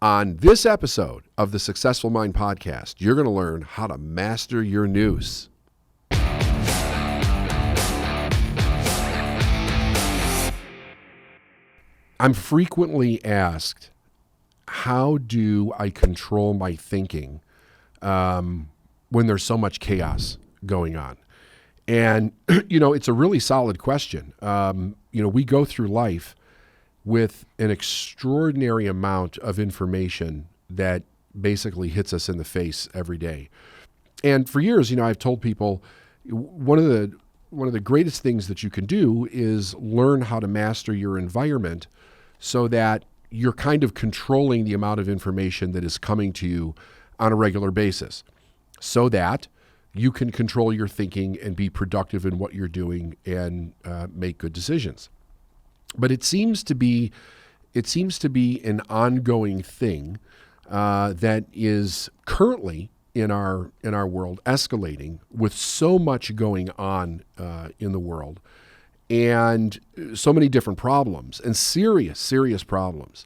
On this episode of the Successful Mind Podcast, you're going to learn how to master your nous. I'm frequently asked, how do I control my thinking when there's so much chaos going on? And, it's a really solid question. We go through life with an extraordinary amount of information that basically hits us in the face every day. And for years, I've told people one of the greatest things that you can do is learn how to master your environment so that you're kind of controlling the amount of information that is coming to you on a regular basis, so that you can control your thinking and be productive in what you're doing and make good decisions. But it seems to be an ongoing thing that is currently in our world escalating with so much going on in the world, and so many different problems and serious problems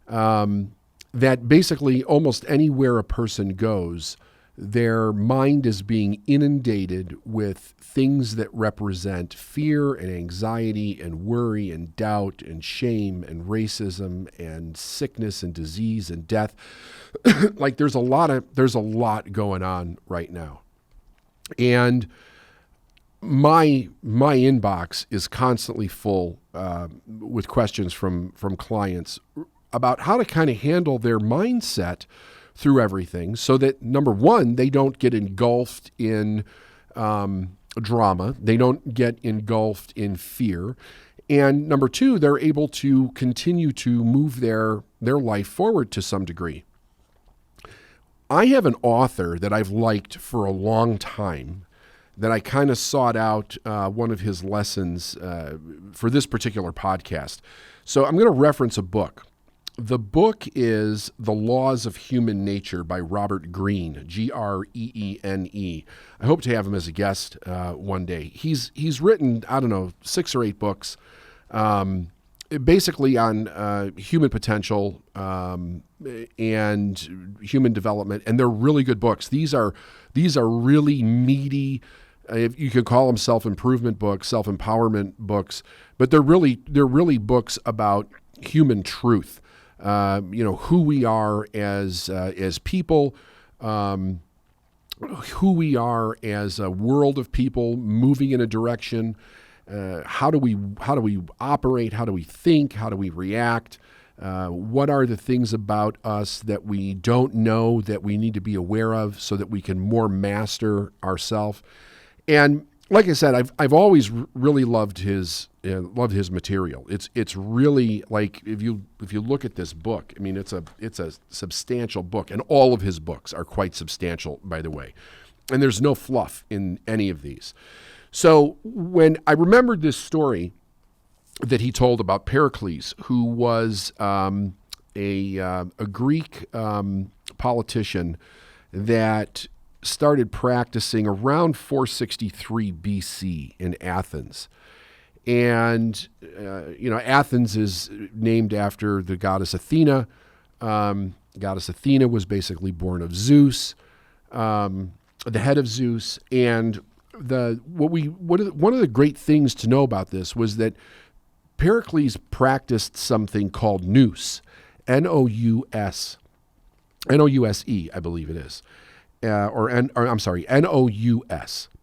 that basically almost anywhere a person goes, their mind is being inundated with things that represent fear and anxiety and worry and doubt and shame and racism and sickness and disease and death. Like there's a lot going on right now. And my inbox is constantly full with questions from clients about how to kind of handle their mindset through everything, so that, number one, they don't get engulfed in drama, they don't get engulfed in fear, and number two, they're able to continue to move their life forward to some degree. I have an author that I've liked for a long time that I kind of sought out one of his lessons for this particular podcast. So I'm going to reference a book. The book is The Laws of Human Nature by Robert Greene, Greene. I hope to have him as a guest one day. He's written, 6 or 8 books, basically on human potential and human development, and they're really good books. These are really meaty, you could call them self-improvement books, self-empowerment books, but they're really books about human truth. Who we are as people, who we are as a world of people moving in a direction. How do we operate? How do we think? How do we react? What are the things about us that we don't know that we need to be aware of so that we can more master ourselves? And like I said, I've always really loved his material. It's really, like, if you look at this book, I mean, it's a substantial book, and all of his books are quite substantial, by the way. And there's no fluff in any of these. So when I remembered this story that he told about Pericles, who was a Greek politician that started practicing around 463 BC in Athens. And, Athens is named after the goddess Athena. Goddess Athena was basically born of Zeus, the head of Zeus. And one of the great things to know about this was that Pericles practiced something called nous, N-O-U-S, N-O-U-S-E, I believe it is. N-O-U-S,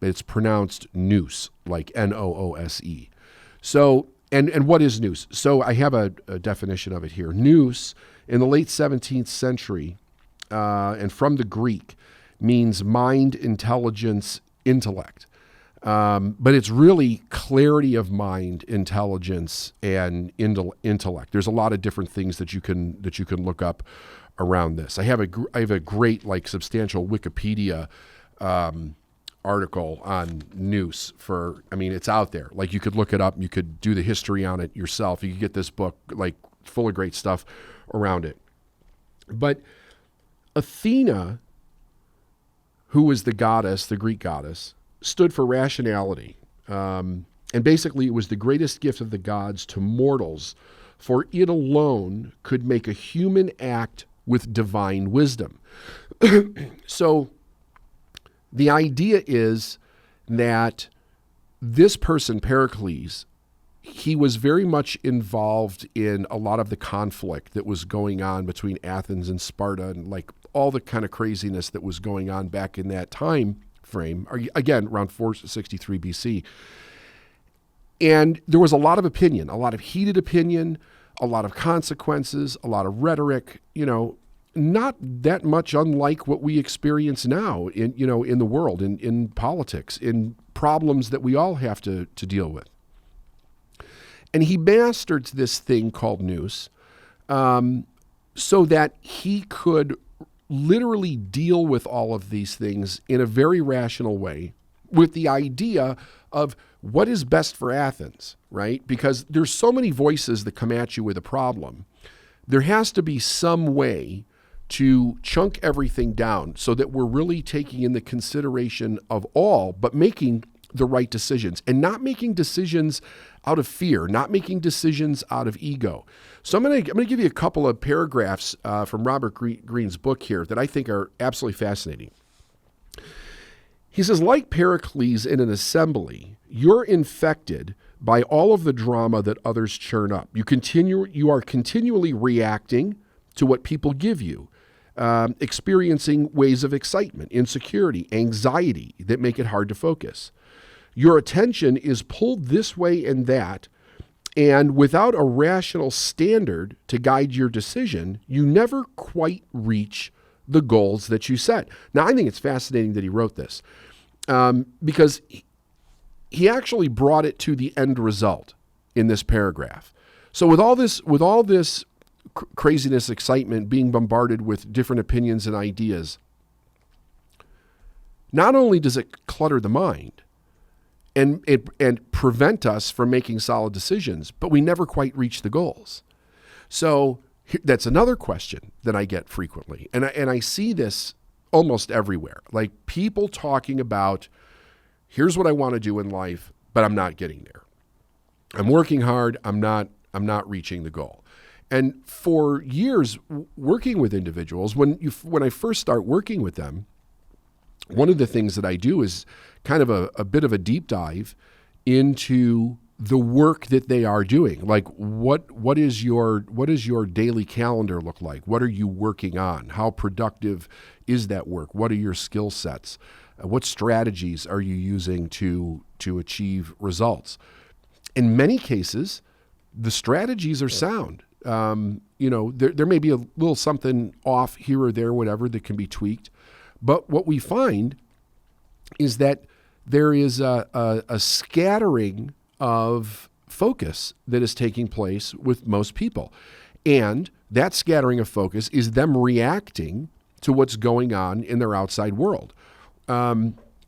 but it's pronounced nous, like N-O-O-S-E. So, and what is nous? So I have a definition of it here. Nous, in the late 17th century, and from the Greek, means mind, intelligence, intellect. But it's really clarity of mind, intelligence, and intellect. There's a lot of different things that you can look up around this. I have a great, substantial Wikipedia article on nous it's out there. Like, you could look it up, you could do the history on it yourself. You could get this book, full of great stuff around it. But Athena, who was the goddess, the Greek goddess, stood for rationality. And basically it was the greatest gift of the gods to mortals, for it alone could make a human act with divine wisdom. So the idea is that this person, Pericles, he was very much involved in a lot of the conflict that was going on between Athens and Sparta, and like all the kind of craziness that was going on back in that time frame, again, around 463 BC. And there was a lot of opinion, a lot of heated opinion, a lot of consequences, a lot of rhetoric, not that much unlike what we experience now in the world, in politics, in problems that we all have to deal with. And he mastered this thing called nous, so that he could literally deal with all of these things in a very rational way, with the idea of what is best for Athens, right? Because there's so many voices that come at you with a problem. There has to be some way to chunk everything down so that we're really taking in the consideration of all, but making the right decisions, and not making decisions out of fear, not making decisions out of ego. So I'm going to give you a couple of paragraphs from Robert Greene's book here that I think are absolutely fascinating. He says, like Pericles in an assembly, you're infected by all of the drama that others churn up. You are continually reacting to what people give you, experiencing waves of excitement, insecurity, anxiety that make it hard to focus. Your attention is pulled this way and that, and without a rational standard to guide your decision, you never quite reach the goals that you set. Now, I think it's fascinating that he wrote this, because he actually brought it to the end result in this paragraph. So with all this craziness, excitement, being bombarded with different opinions and ideas, not only does it clutter the mind and prevent us from making solid decisions, but we never quite reach the goals. So that's another question that I get frequently. And I see this almost everywhere. Like people talking about, here's what I want to do in life, but I'm not getting there. I'm working hard. I'm not reaching the goal. And for years working with individuals, when I first start working with them, one of the things that I do is kind of a bit of a deep dive into the work that they are doing. Like what does your daily calendar look like? What are you working on? How productive is that work? What are your skill sets? What strategies are you using to achieve results? In many cases, the strategies are sound. There may be a little something off here or there, whatever, that can be tweaked. But what we find is that there is a scattering of focus that is taking place with most people. And that scattering of focus is them reacting to what's going on in their outside world.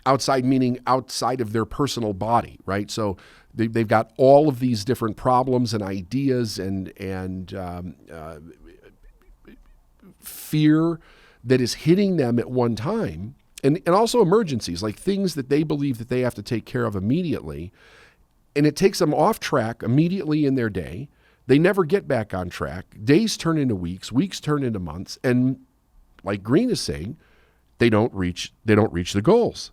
Outside meaning outside of their personal body, right? So they've got all of these different problems and ideas and fear that is hitting them at one time, and also emergencies, like things that they believe that they have to take care of immediately, and it takes them off track immediately in their day. They never get back on track. Days turn into weeks, weeks turn into months, and like Greene is saying, they don't reach the goals.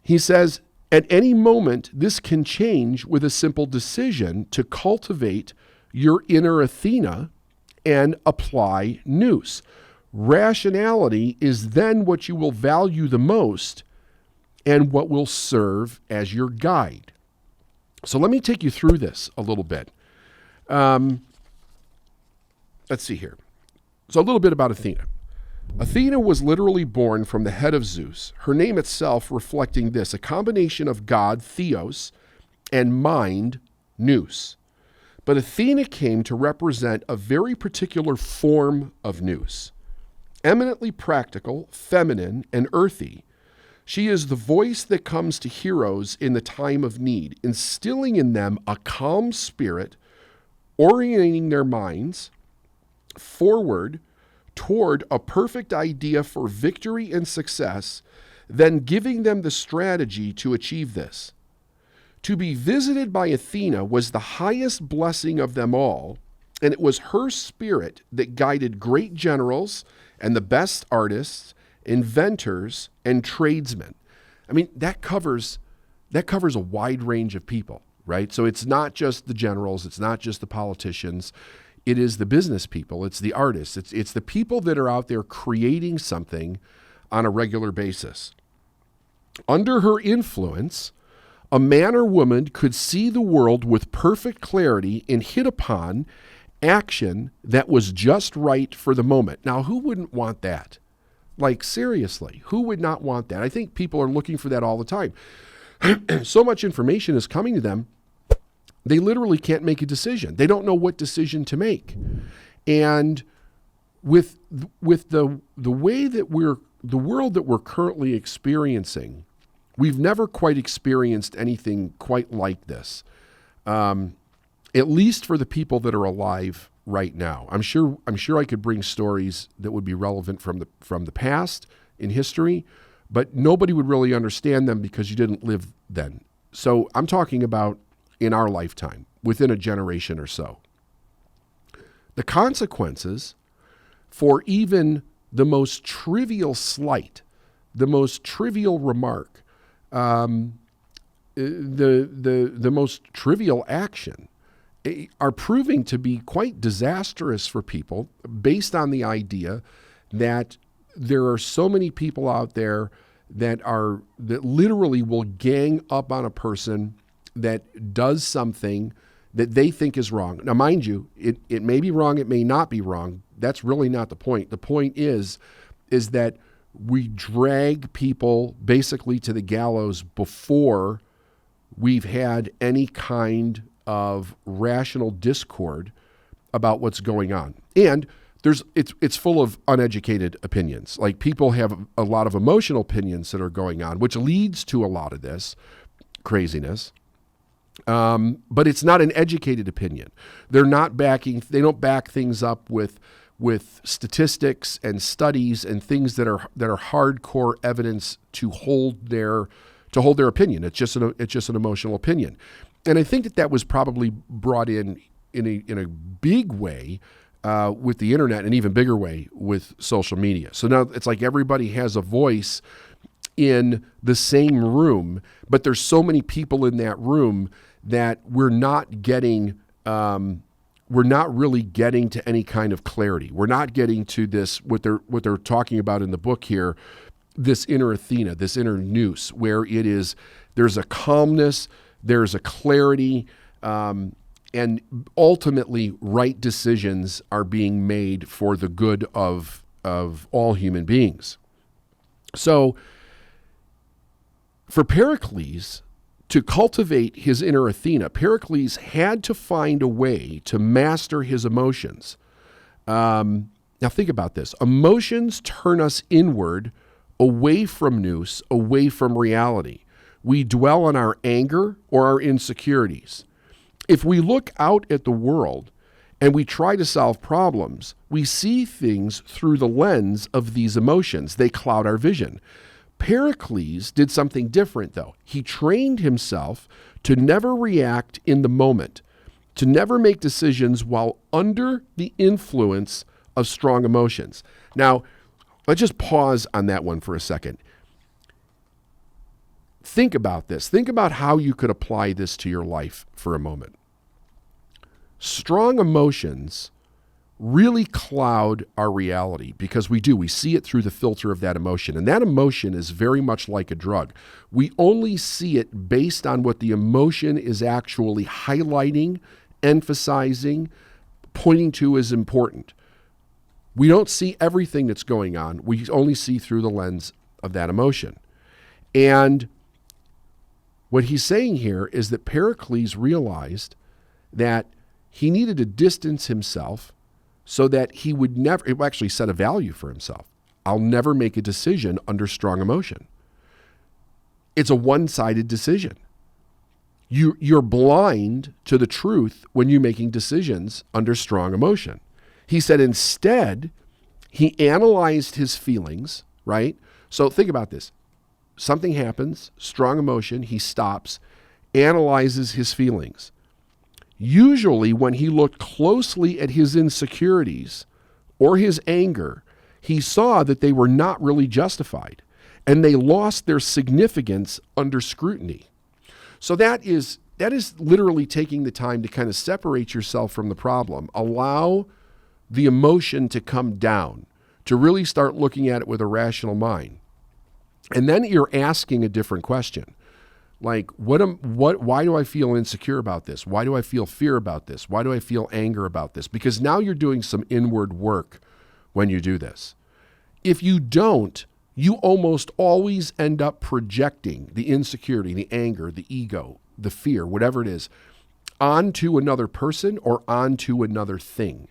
He says, at any moment, this can change with a simple decision to cultivate your inner Athena and apply nous. Rationality is then what you will value the most and what will serve as your guide. So let me take you through this a little bit. Let's see here. So a little bit about Athena. Athena was literally born from the head of Zeus, her name itself reflecting this, a combination of God, Theos, and mind, nous. But Athena came to represent a very particular form of nous. Eminently practical, feminine, and earthy, she is the voice that comes to heroes in the time of need, instilling in them a calm spirit, orienting their minds forward toward a perfect idea for victory and success, then giving them the strategy to achieve this. To be visited by Athena was the highest blessing of them all, And it was her spirit that guided great generals and the best artists, inventors, and tradesmen. I mean, that covers a wide range of people, right? So it's not just the generals, it's not just the politicians, it is the business people, it's the artists, it's the people that are out there creating something on a regular basis. Under her influence, a man or woman could see the world with perfect clarity and hit upon action that was just right for the moment. Now, who wouldn't want that? Like, seriously, who would not want that? I think people are looking for that all the time. So much information is coming to them, they literally can't make a decision. They don't know what decision to make. And with the way that the world that we're currently experiencing, we've never quite experienced anything quite like this. At least for the people that are alive right now. I'm sure I could bring stories that would be relevant from the past in history, but nobody would really understand them because you didn't live then. So I'm talking about in our lifetime, within a generation or so. The consequences for even the most trivial slight, the most trivial remark, the most trivial action are proving to be quite disastrous for people based on the idea that there are so many people out there that literally will gang up on a person that does something that they think is wrong. Now, mind you, it may be wrong, it may not be wrong. That's really not the point. The point is that we drag people basically to the gallows before we've had any kind of rational discord about what's going on. And it's full of uneducated opinions. Like, people have a lot of emotional opinions that are going on, which leads to a lot of this craziness. But it's not an educated opinion. They don't back things up with statistics and studies and things that are hardcore evidence to hold their opinion. It's just an emotional opinion. And I think that was probably brought in a big way with the internet, and even bigger way with social media. So now it's like everybody has a voice in the same room, but there's so many people in that room that we're not really getting to any kind of clarity. We're not getting to this, what they're talking about in the book here, this inner Athena, this inner nous, where there's a calmness, there's a clarity, and ultimately right decisions are being made for the good of all human beings. So for Pericles to cultivate his inner Athena, Pericles had to find a way to master his emotions. Now think about this. Emotions turn us inward, away from nous, away from reality. We dwell on our anger or our insecurities. If we look out at the world and we try to solve problems, we see things through the lens of these emotions. They cloud our vision. Pericles did something different, though. He trained himself to never react in the moment, to never make decisions while under the influence of strong emotions. Now, let's just pause on that one for a second. Think about this. Think about how you could apply this to your life for a moment. Strong emotions really cloud our reality because we see it through the filter of that emotion. And that emotion is very much like a drug. We only see it based on what the emotion is actually highlighting, emphasizing, pointing to as important. We don't see everything that's going on. We only see through the lens of that emotion. And what he's saying here is that Pericles realized that he needed to distance himself so that he would never, it actually set a value for himself. I'll never make a decision under strong emotion. It's a one-sided decision. You're blind to the truth when you're making decisions under strong emotion. He said instead, he analyzed his feelings, right? So think about this. Something happens, strong emotion, he stops, analyzes his feelings. Usually when he looked closely at his insecurities or his anger, he saw that they were not really justified and they lost their significance under scrutiny. So that is literally taking the time to kind of separate yourself from the problem, allow the emotion to come down, to really start looking at it with a rational mind. And then you're asking a different question. Like, why do I feel insecure about this? Why do I feel fear about this? Why do I feel anger about this? Because now you're doing some inward work when you do this. If you don't, you almost always end up projecting the insecurity, the anger, the ego, the fear, whatever it is, onto another person or onto another thing.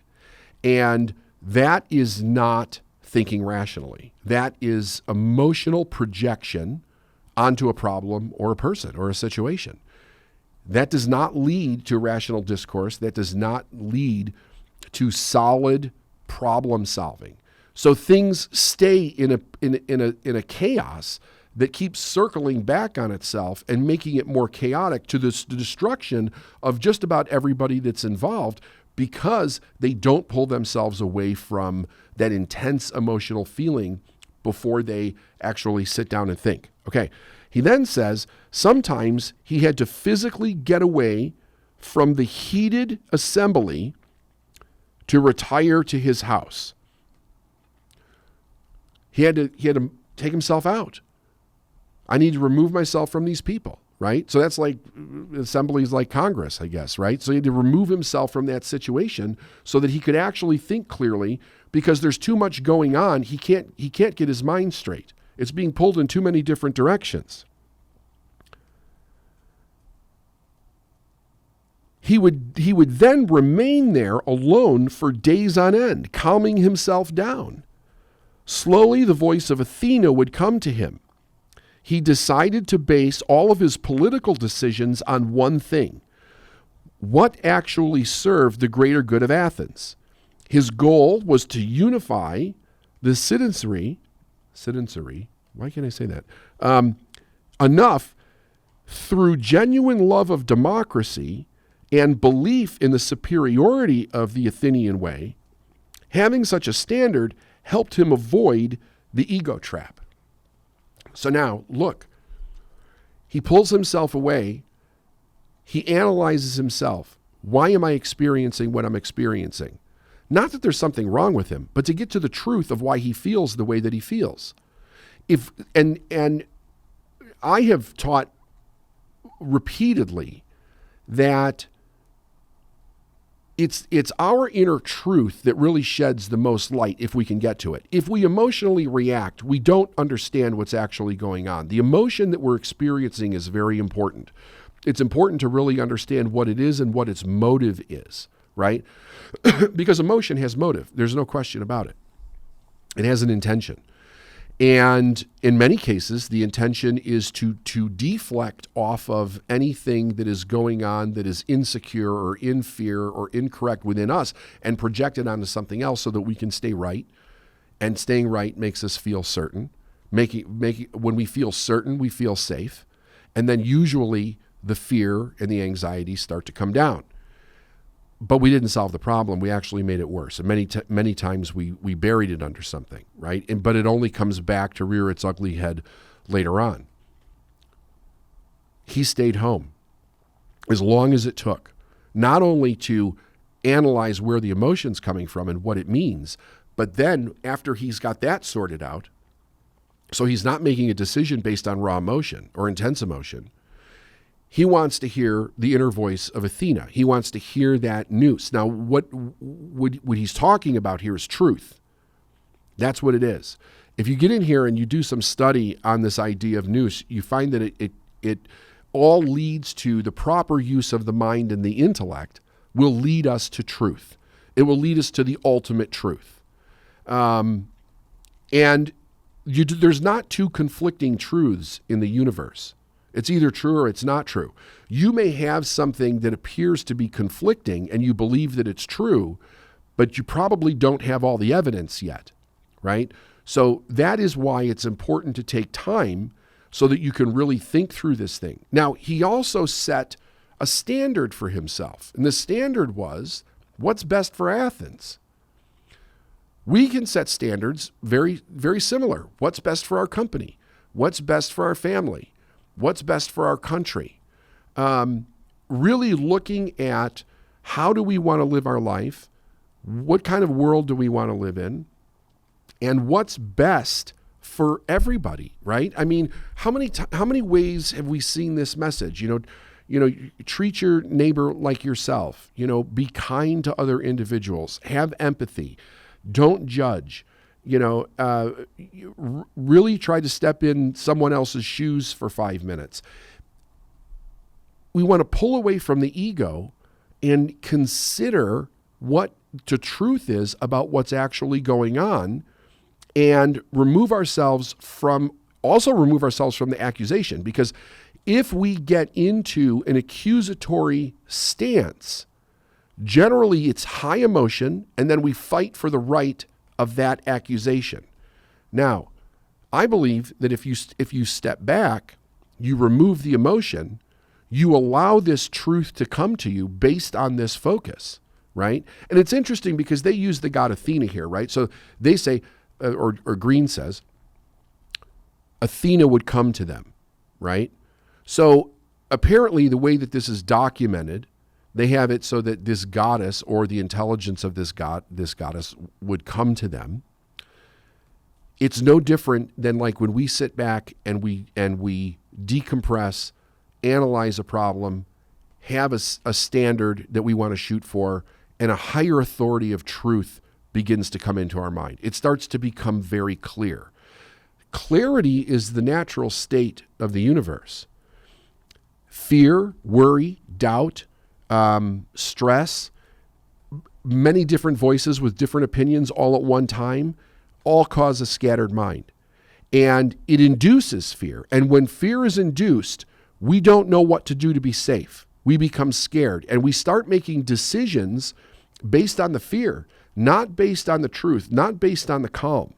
And that is not thinking rationally. That is emotional projection onto a problem or a person or a situation. That does not lead to rational discourse. That does not lead to solid problem solving. So things stay in a chaos that keeps circling back on itself and making it more chaotic to the destruction of just about everybody that's involved, because they don't pull themselves away from that intense emotional feeling before they actually sit down and think. Okay. He then says sometimes he had to physically get away from the heated assembly to retire to his house. He had to take himself out. I need to remove myself from these people, right? So that's like assemblies like Congress, I guess, right? So he had to remove himself from that situation so that he could actually think clearly, because there's too much going on. He can't get his mind straight. It's being pulled in too many different directions. He would then remain there alone for days on end, calming himself down. Slowly, the voice of Athena would come to him. He decided to base all of his political decisions on one thing: what actually served the greater good of Athens. His goal was to unify the citizenry, why can't I say that? Enough through genuine love of democracy and belief in the superiority of the Athenian way. Having such a standard helped him avoid the ego trap. So now, look, he pulls himself away. He analyzes himself. Why am I experiencing what I'm experiencing? Not that there's something wrong with him, but to get to the truth of why he feels the way that he feels. And I have taught repeatedly that it's our inner truth that really sheds the most light if we can get to it. If we emotionally react, we don't understand what's actually going on. The emotion that we're experiencing is very important. It's important to really understand what it is and what its motive is, right? Because emotion has motive. There's no question about it. It has an intention. And in many cases, the intention is to deflect off of anything that is going on that is insecure or in fear or incorrect within us and project it onto something else so that we can stay right. And staying right makes us feel certain. When we feel certain, we feel safe. And then usually the fear and the anxiety start to come down. But we didn't solve the problem. We actually made it worse. And many times we buried it under something, right? But it only comes back to rear its ugly head later on. He stayed home as long as it took, not only to analyze where the emotion's coming from and what it means, but then after he's got that sorted out, so he's not making a decision based on raw emotion or intense emotion. He wants to hear the inner voice of Athena. He wants to hear that nous. Now, what he's talking about here is truth. That's what it is. If you get in here and you do some study on this idea of nous, you find that it all leads to the proper use of the mind and the intellect will lead us to truth. It will lead us to the ultimate truth. There's not two conflicting truths in the universe. It's either true or it's not true. You may have something that appears to be conflicting and you believe that it's true, but you probably don't have all the evidence yet, right? So that is why it's important to take time so that you can really think through this thing. Now, he also set a standard for himself. And the standard was, what's best for Athens? We can set standards very, very similar. What's best for our company? What's best for our family? What's best for our country? Really looking at how do we want to live our life? What kind of world do we want to live in? And what's best for everybody, right? I mean, how many ways have we seen this message? You know, treat your neighbor like yourself. You know, be kind to other individuals. Have empathy. Don't judge. You know, really try to step in someone else's shoes for 5 minutes. We want to pull away from the ego and consider what the truth is about what's actually going on, and remove ourselves from the accusation. Because if we get into an accusatory stance, generally it's high emotion, and then we fight for the right of that accusation. Now, I believe that if you step back, you remove the emotion, you allow this truth to come to you based on this focus, right? And it's interesting because they use the god Athena here, right? So they say, or Greene says, Athena would come to them, right? So apparently the way that this is documented, they have it so that this goddess, or the intelligence of this goddess, would come to them. It's no different than like when we sit back and we decompress, analyze a problem, have a standard that we want to shoot for, and a higher authority of truth begins to come into our mind. It starts to become very clear. Clarity is the natural state of the universe. Fear, worry, doubt, stress, many different voices with different opinions all at one time, all cause a scattered mind. And it induces fear. And when fear is induced, we don't know what to do to be safe. We become scared, and we start making decisions based on the fear, not based on the truth, not based on the calm.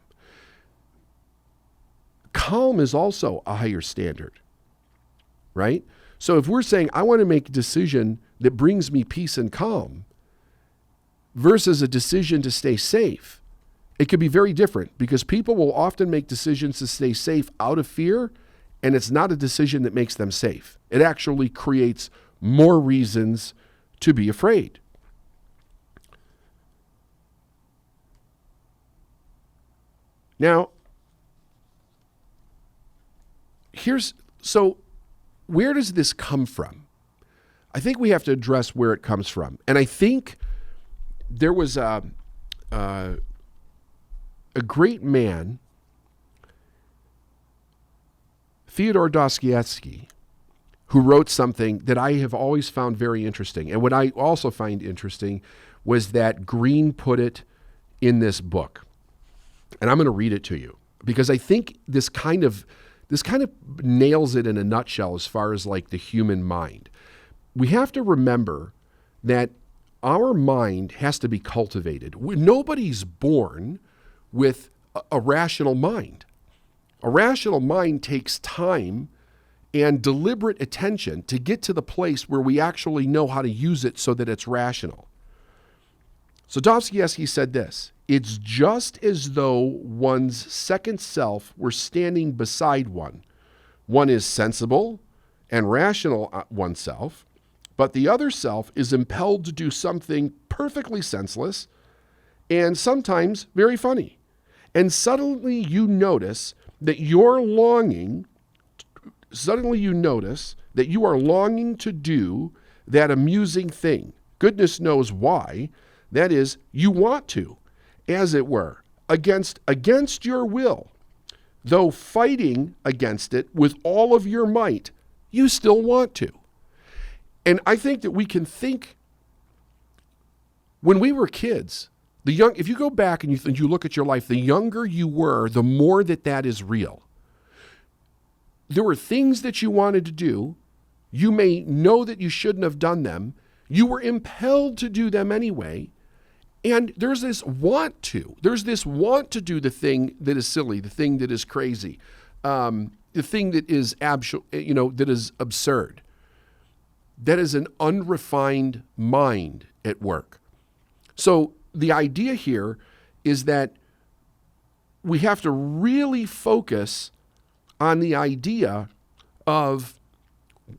Calm is also a higher standard, right? So if we're saying, I want to make a decision that brings me peace and calm versus a decision to stay safe, it could be very different, because people will often make decisions to stay safe out of fear, and it's not a decision that makes them safe. It actually creates more reasons to be afraid. Now, so where does this come from? I think we have to address where it comes from. And I think there was a great man, Fyodor Dostoevsky, who wrote something that I have always found very interesting. And what I also find interesting was that Greene put it in this book. And I'm going to read it to you, because I think this kind of nails it in a nutshell as far as like the human mind. We have to remember that our mind has to be cultivated. Nobody's born with a rational mind. A rational mind takes time and deliberate attention to get to the place where we actually know how to use it so that it's rational. So Dostoevsky said this: it's just as though one's second self were standing beside one. One is sensible and rational oneself, but the other self is impelled to do something perfectly senseless and sometimes very funny. And suddenly you notice that you are longing to do that amusing thing. Goodness knows why. That is, you want to, as it were, against your will. Though fighting against it with all of your might, you still want to. And I think that we can think, when we were kids, if you go back and you look at your life, the younger you were, the more that is real. There were things that you wanted to do. You may know that you shouldn't have done them. You were impelled to do them anyway. And there's this want to. There's this want to do the thing that is silly, the thing that is crazy, the thing that is that is absurd. that is an unrefined mind at work. So the idea here is that we have to really focus on the idea of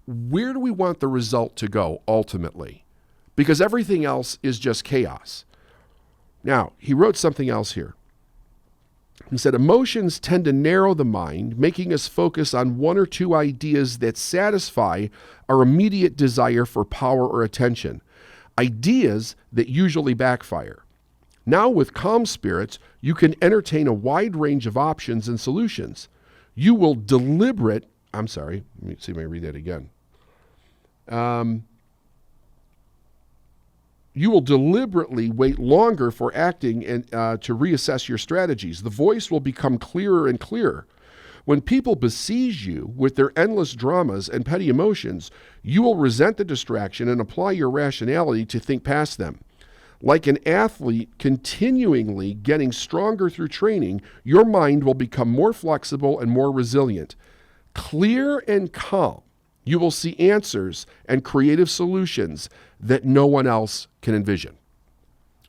where do we want the result to go ultimately, because everything else is just chaos. Now, he wrote something else here. He said, emotions tend to narrow the mind, making us focus on one or two ideas that satisfy our immediate desire for power or attention, ideas that usually backfire. Now, with calm spirits, you can entertain a wide range of options and solutions. You will let me see if I read that again. You will deliberately wait longer for acting and to reassess your strategies. The voice will become clearer and clearer. When people besiege you with their endless dramas and petty emotions, you will resent the distraction and apply your rationality to think past them. Like an athlete continually getting stronger through training, your mind will become more flexible and more resilient. Clear and calm, you will see answers and creative solutions that no one else can envision.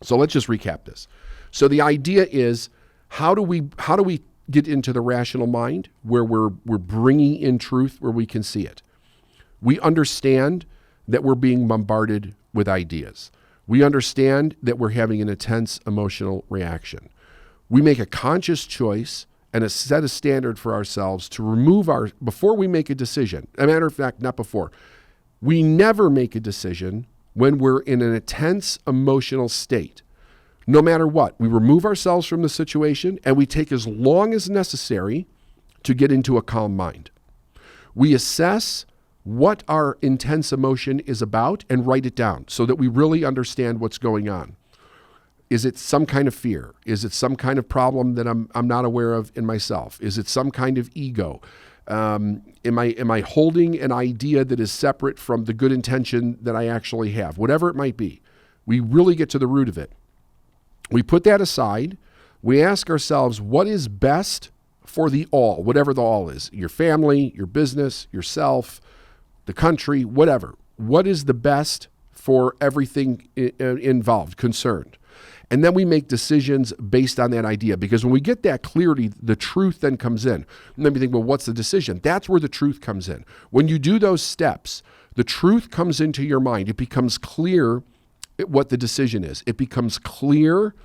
So let's just recap this. So the idea is, how do we get into the rational mind where we're bringing in truth where we can see it? We understand that we're being bombarded with ideas. We understand that we're having an intense emotional reaction. We make a conscious choice and set a standard for ourselves to remove before we make a decision. As a matter of fact, not before. We never make a decision when we're in an intense emotional state. No matter what, we remove ourselves from the situation and we take as long as necessary to get into a calm mind. We assess what our intense emotion is about and write it down so that we really understand what's going on. Is it some kind of fear? Is it some kind of problem that I'm not aware of in myself? Is it some kind of ego? Am I holding an idea that is separate from the good intention that I actually have? Whatever it might be, we really get to the root of it. We put that aside. We ask ourselves, what is best for the all, whatever the all is, your family, your business, yourself, the country, whatever. What is the best for everything involved, concerned? And then we make decisions based on that idea, because when we get that clarity, the truth then comes in. And then we think, well, what's the decision? That's where the truth comes in. When you do those steps, the truth comes into your mind. It becomes clear what the decision is. It becomes clear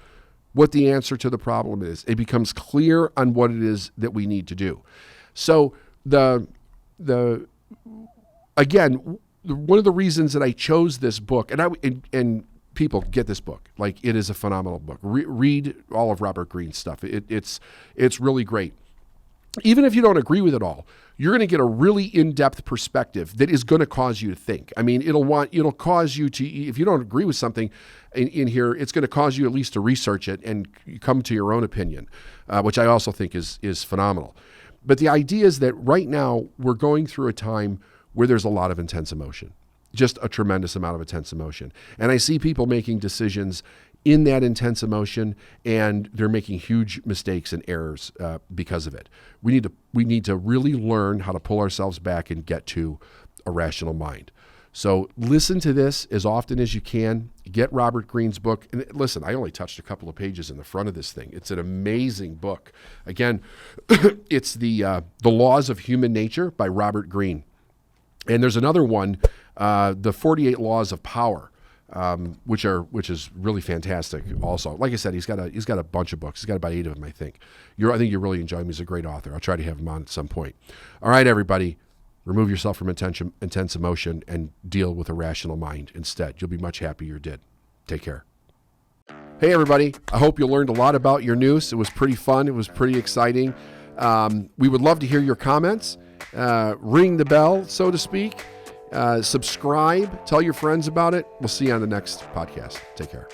what the answer to the problem is. It becomes clear on what it is that we need to do. So again, one of the reasons that I chose this book, and people get this book, like, it is a phenomenal book. Read all of Robert Greene's stuff. It's really great. Even if you don't agree with it all, you're going to get a really in-depth perspective that is going to cause you to think. I mean, it'll cause you to, if you don't agree with something in here, it's going to cause you at least to research it and come to your own opinion, which I also think is phenomenal. But the idea is that right now we're going through a time where there's a lot of intense emotion, just a tremendous amount of intense emotion. And I see people making decisions in that intense emotion, and they're making huge mistakes and errors because of it. We need to really learn how to pull ourselves back and get to a rational mind. So listen to this as often as you can. Get Robert Greene's book. And listen, I only touched a couple of pages in the front of this thing. It's an amazing book. Again, it's the Laws of Human Nature by Robert Greene. And there's another one, the 48 Laws of Power, which is really fantastic also. Like I said, he's got a bunch of books. He's got about 8 of them, I think. I think you'll really enjoy him. He's a great author. I'll try to have him on at some point. All right, everybody, remove yourself from intense emotion and deal with a rational mind instead. You'll be much happier you did. Take care. Hey, everybody. I hope you learned a lot about your nous. It was pretty fun. It was pretty exciting. We would love to hear your comments. Ring the bell, so to speak. Subscribe. Tell your friends about it. We'll see you on the next podcast. Take care.